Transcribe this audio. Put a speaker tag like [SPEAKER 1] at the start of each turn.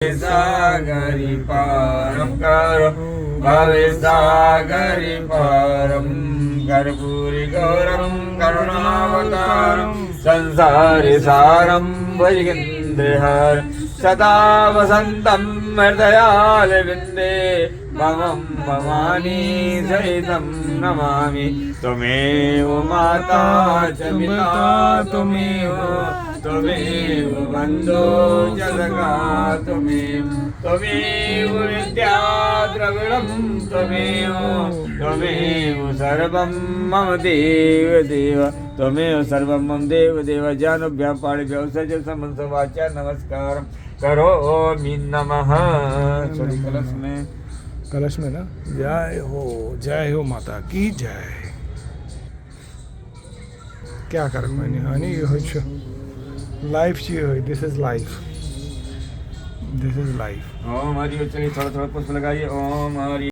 [SPEAKER 1] सागरी पारम करो भवे सागरी पारम कर्पूरी गौरम करुणावतारम संसारि सारम भजगेन्द्रहर सदा वसंतम हृदयालविन्दे भवं भवानी सहितं नमामि त्वमेव माता च पिता त्वमेव बन्धो जगता त्वमेव विद्या द्रविणं त्वमेव सर्वं मम देव त्वमेव सर्वं मम देव जानभ्यां पाणिभ्यः सज समंसवाचा नमस्कार करोमि नमः। सॉरी
[SPEAKER 2] कलश में ना जय हो माता की जय। क्या कर मैंने हानि हो लाइफ चाहिए हो this is life
[SPEAKER 1] Om Hari. चलिए थोड़ा थोड़ा पुष्प लगाइए। ओम हरि।